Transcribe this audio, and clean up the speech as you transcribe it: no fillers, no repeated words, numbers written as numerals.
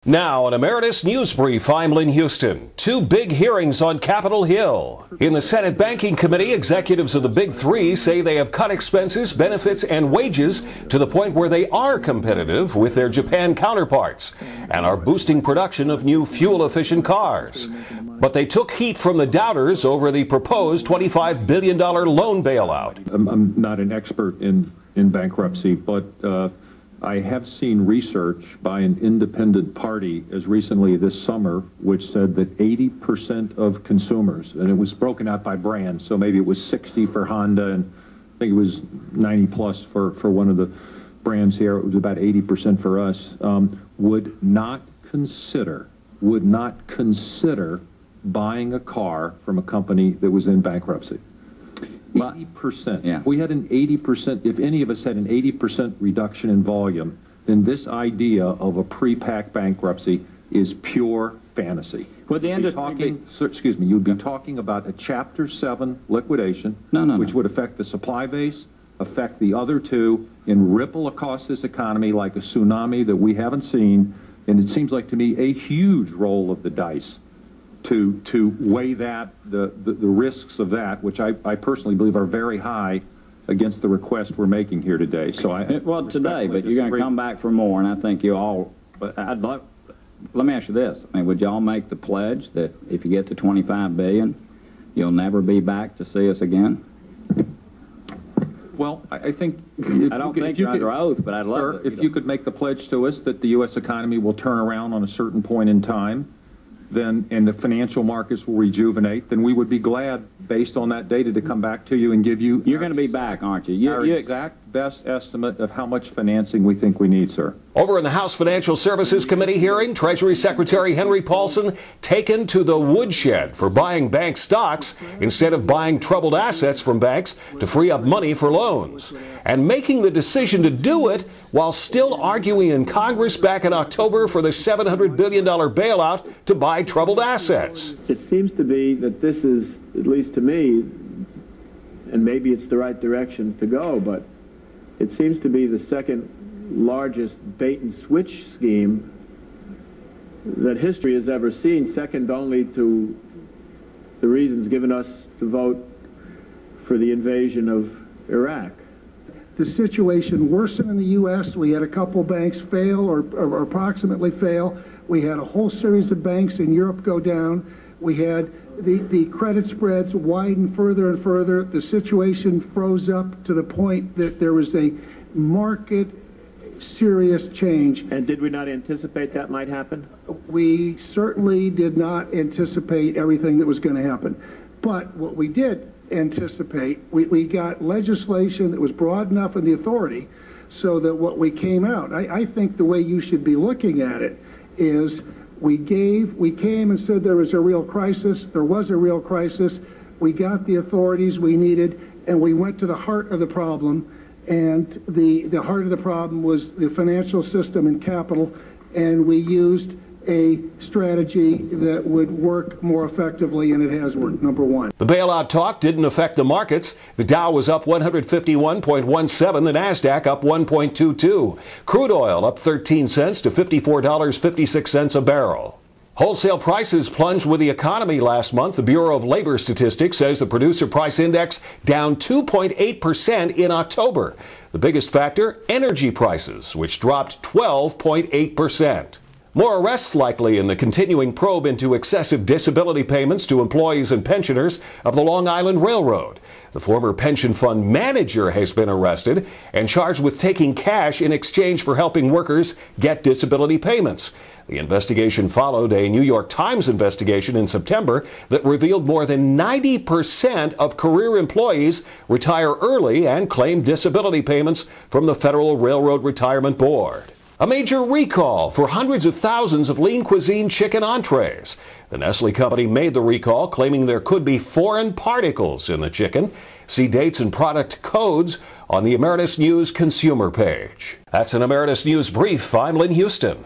Now, an Emeritus Newsbrief, I'm Lynn Huston. Two big hearings on Capitol Hill. In the Senate Banking Committee, executives of the Big Three say they have cut expenses, benefits, and wages to the point where they are competitive with their Japan counterparts and are boosting production of new fuel-efficient cars. But they took heat from the doubters over the proposed $25 billion loan bailout. I'm not an expert in bankruptcy, but I have seen research by an independent party as recently this summer which said that 80% of consumers, and it was broken out by brand, so maybe it was 60 for Honda and I think it was 90 plus for one of the brands here. It was about 80% for us, would not consider buying a car from a company that was in bankruptcy. 80%. Yeah. We had an 80%, if any of us had an 80% reduction in volume, then this idea of a pre-pack bankruptcy is pure fantasy. Would the industry excuse me, you'd be talking about a Chapter 7 liquidation, which would affect the supply base, affect the other two, and ripple across this economy like a tsunami that we haven't seen. And it seems like to me a huge roll of the dice to weigh that, the risks of that, which I personally believe are very high against the request we're making here today. So well, today, but you're going to come back for more, and I think you all, let me ask you this. I mean, would y'all make the pledge that if you get to $25 billion, you'll never be back to see us again? Well, I think I don't think you're under oath, but I'd love if you could make the pledge to us that the U.S. economy will turn around on a certain point in time, then, and the financial markets will rejuvenate, then we would be glad, based on that data, to come back to you and give you... You're going to be back, aren't you? Our exact best estimate of how much financing we think we need, sir. Over in the House Financial Services Committee hearing, Treasury Secretary Paulson taken to the woodshed for buying bank stocks instead of buying troubled assets from banks to free up money for loans, and making the decision to do it while still arguing in Congress back in October for the $700 billion bailout to buy troubled assets. It seems to be that this is, at least to me, and maybe it's the right direction to go, but it seems to be the second largest bait and switch scheme that history has ever seen, second only to the reasons given us to vote for the invasion of Iraq. The situation worsened in the U.S. We had a couple banks fail or approximately fail. We had a whole series of banks in Europe go down. We had the credit spreads widen further and further. The situation froze up to the point that there was a market serious change. And did we not anticipate that might happen? We certainly did not anticipate everything that was going to happen. But what we did anticipate, we got legislation that was broad enough in the authority so that what we came out, I think the way you should be looking at it is we came and said there was a real crisis. There was a real crisis. We got the authorities we needed, and we went to the heart of the problem. And the heart of the problem was the financial system and capital, and we used a strategy that would work more effectively, and it has worked, number one. The bailout talk didn't affect the markets. The Dow was up 151.17, the NASDAQ up 1.22. Crude oil up 13 cents to $54.56 a barrel. Wholesale prices plunged with the economy last month. The Bureau of Labor Statistics says the Producer Price Index down 2.8% in October. The biggest factor, energy prices, which dropped 12.8%. More arrests likely in the continuing probe into excessive disability payments to employees and pensioners of the Long Island Railroad. The former pension fund manager has been arrested and charged with taking cash in exchange for helping workers get disability payments. The investigation followed a New York Times investigation in September that revealed more than 90% of career employees retire early and claim disability payments from the Federal Railroad Retirement Board. A major recall for hundreds of thousands of Lean Cuisine chicken entrees. The Nestle company made the recall, claiming there could be foreign particles in the chicken. See dates and product codes on the Emeritus News consumer page. That's an Emeritus News Brief. I'm Lynn Huston.